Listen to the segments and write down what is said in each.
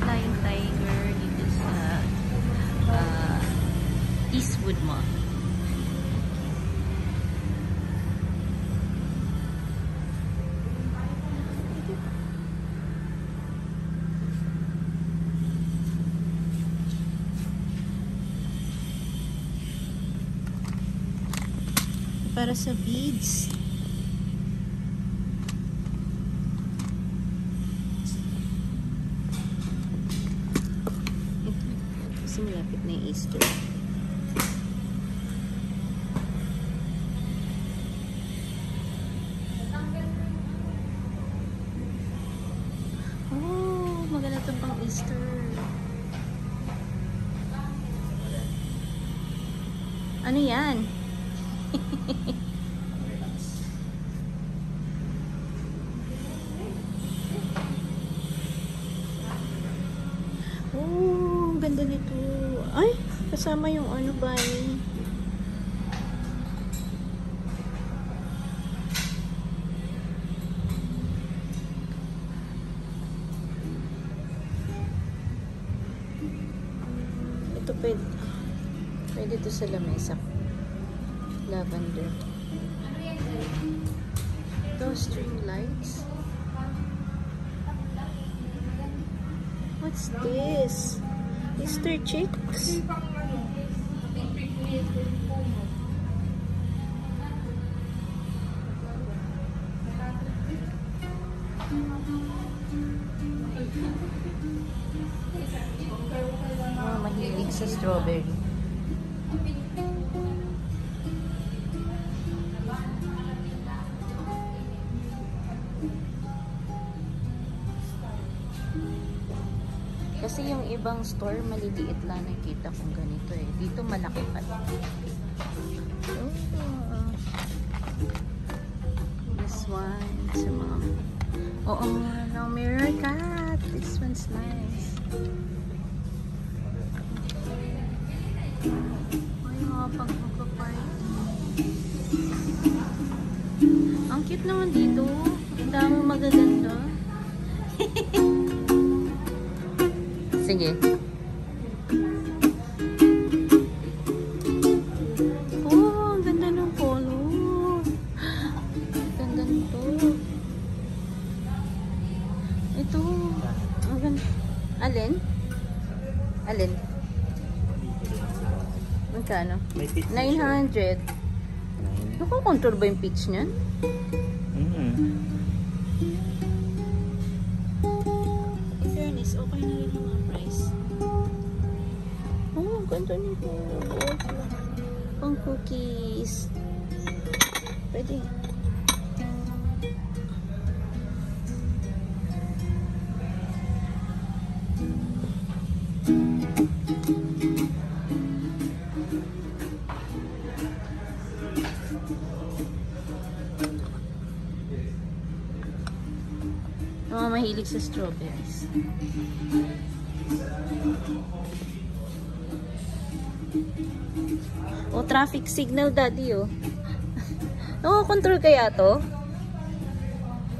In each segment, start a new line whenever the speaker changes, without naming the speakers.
Flying Tiger dito sa Eastwood Mall. Para sa beads. Ito. Kasi malapit na yung Easter. Oh, maganda itong pang Easter. Ano yan? Oh, ang ganda nito. Ay, kasama yung ano ba eh. Ito pwede ito sa lamesa. Lavender. Those string lights. What's this? Easter chicks? Oh, mahilig sa strawberry. Kasi yung ibang store, maliliit lang nakita kong ganito eh. Dito malaki pa. Oh, this one, sa mga... Oo nga, no, mirror cat. This one's nice. Ay, mga pag-party. Ang cute naman dito. Ang daming magaganda. Sige. Oh, ang ganda ng color. Ganda nito. Ito. Ang ganda. Alin? Alin? Magkano? 900. Nakakontrol ba yung pitch niyan? Okay na rin yung mga price. Oh, ganda nito. Pang cookies. Pwede. Mga mahilig sa strawberries. Oh, traffic signal daddy oh. Control kaya to?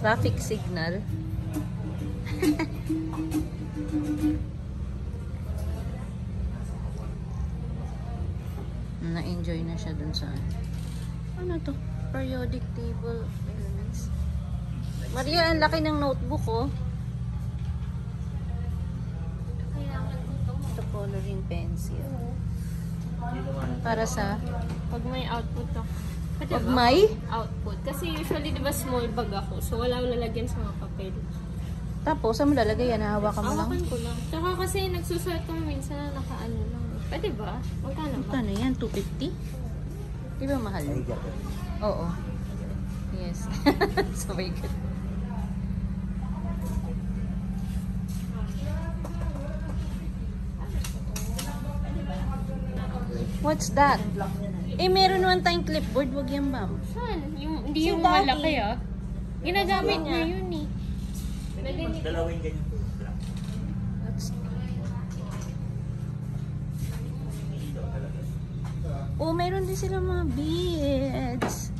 Traffic signal. Na-enjoy na siya dun sa ano to? Periodic table elements. Maria, ang laki ng notebook oh. Ito coloring pencil. Para sa
pag may output ako.
Pag may
output. Kasi usually diba small bag ako. So wala lalagyan sa mga papel.
Tapos, saan mo lalagay yan? Hahawakan mo lang?
Hawakan ko lang. Tsaka kasi nagsusulat ko minsan na nakaano lang. Pwede ba? Magkano ba?
Magkano yan? 250? Di ba mahal? Oo. Yes. Sabay ka. What's that? Eh, meron naman tayong clipboard. Wag yan, ma'am.
Saan? Hindi yung malaki ah. Ginagamit niya yun eh.
Dalawin ganyan.
Oh, meron din sila mga beads.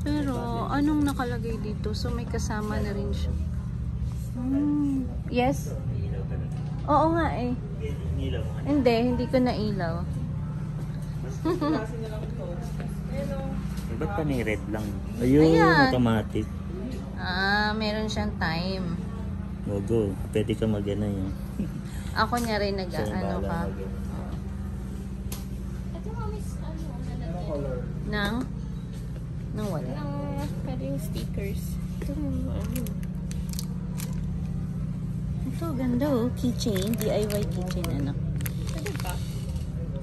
Pero, anong nakalagay dito? So, may kasama na rin siya. Yes?
Ilaw talaga.
Oo nga eh.
Ilaw mo.
Hindi ko nailaw.
Ba't pa may red lang? Ayun,
Ayan.
automatic.
Meron siyang time.
Go. Pwede ka mag-ano yun.
Ako niya rin
So,
nag-ano ka.
bahala mag-ano.
Ito nga, miss, nalagyan.
Nang wala.
Pwede yung stickers. Ito ano.
Ito, ganda oh. Keychain. DIY keychain, anak.
Pwede ba?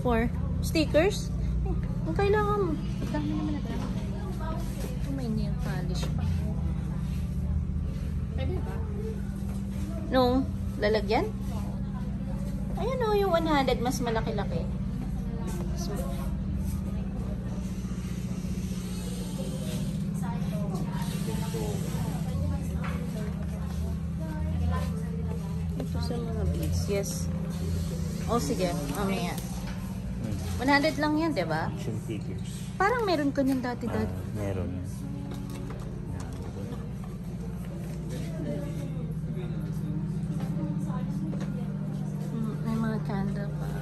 For stickers? Ang kailangan mo. Ang dami naman na kailangan. Ito may nail polish pa.
Pwede ba?
No, lalagyan? Ayan o, yung 100 mas malaki-laki. So, ito sa mga beads, yes. O sige, mamaya. 100 lang yan, diba?
Action figures.
Parang meron ko niyan dati-dati.
Meron.
May mga candle pa.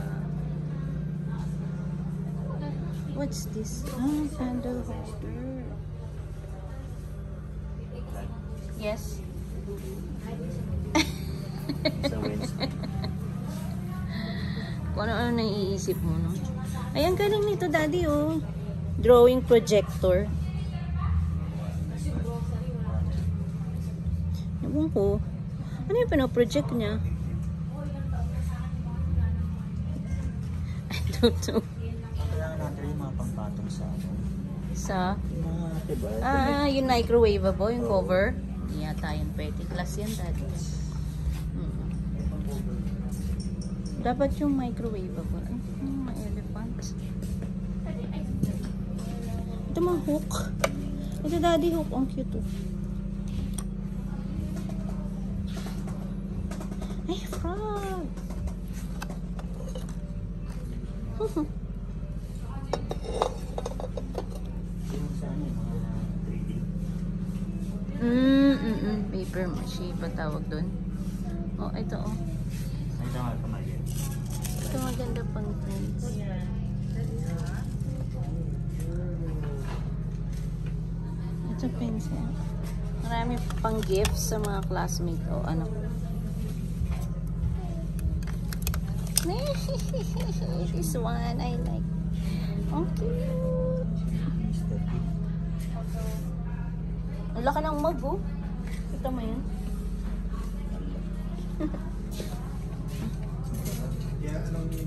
What's this? Candle holder. Yes.
Sa Wednesday.
Kung ano-ano naiisip mo, no? Ay, ang galing nito, daddy, oh. Drawing projector. Ewan ko. Ano yung pinaproject niya? I don't know.
Kailangan natin yung mga pangpatong sa ano.
Sa?
Yung mga, diba?
Yung microwavable, yung cover. Hindi yata yun pwede. Glass yan, daddy. Dapat yung microwavable. Ay, mga elephants. Ito mga hook. Ito daddy hook. Ang cute oh. Ay, frog.
Yung sa ano, mga 3D.
Paper mache pa tawag doon. Oh, ito oh.
Ay, ito nga kamay.
Ito maganda pang prints. Ito pencil. Marami pang gifts sa mga classmates o ano. This one I like. Oh, cute. Ang laki ng mug oh. Kita mo yun?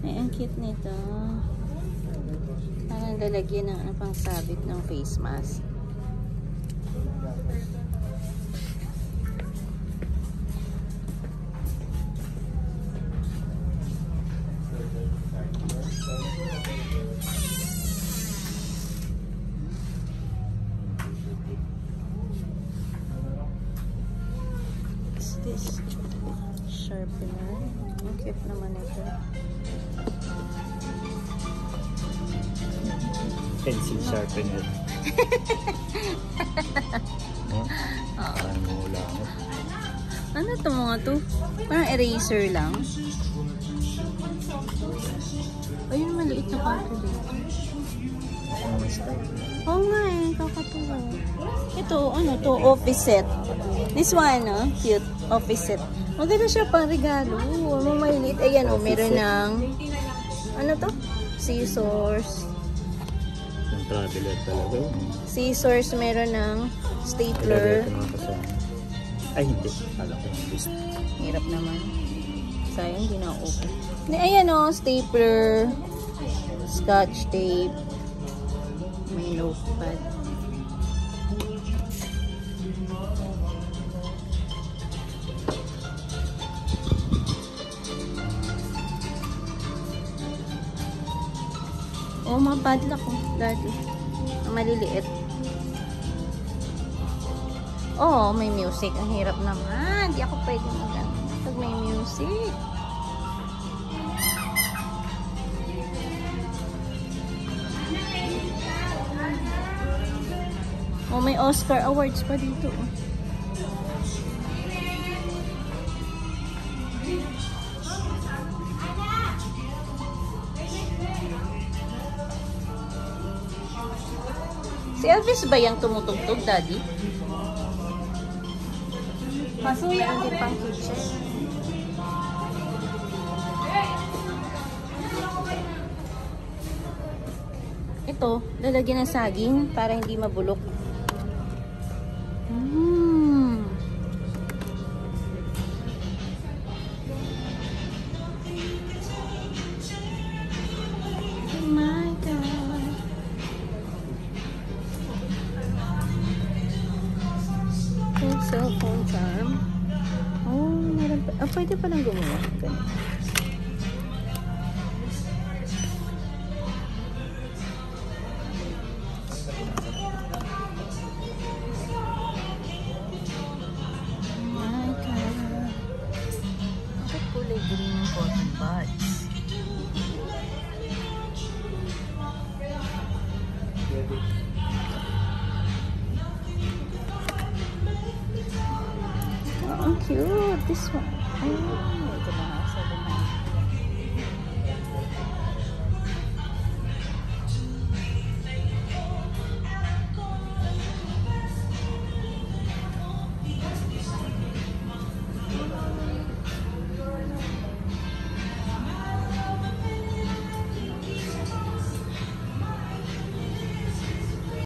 Ay, ang cute nito. Parang lalagyan ng ano pang sabit ng face mask. What's this? Sharpener. Ang cute naman ito.
Pencil sharpener. Oh, parang mulangot.
Ano to mga to? Parang eraser lang. Ayun, maliit na calculator. Oo nga eh, kakatuwa. Ito, ano to? Office set. This one, cute. Office set. Maganda siya pang regalo. Ano, maliit. Ayan, meron ng ano to? Scissors.
Yung traveler talaga.
Scissors, meron ng stapler.
Ito mga kasama. Ay, hindi. Kala ko yung list.
Hirap naman. Sayang, hindi na open. Ayan stapler. Scotch tape. May notepad. Oh, mga padlock oh, daddy. Ang maliliit. Oh, may music. Ang hirap naman. Di ako pwede mag-ano pag may music. Oh, may Oscar Awards pa dito. Oh. Si Elvis ba yung tumutugtog, Daddy?
Meron din pang kitchen.
Ito, lalagyan ng saging para hindi mabulok. Mm. Oh my God. Full cellphone charm. Oh, meron pa. Pwede palang gumawa. Ganun. Kulay green ng cotton buds. Oh, ang cute. This one. Oh.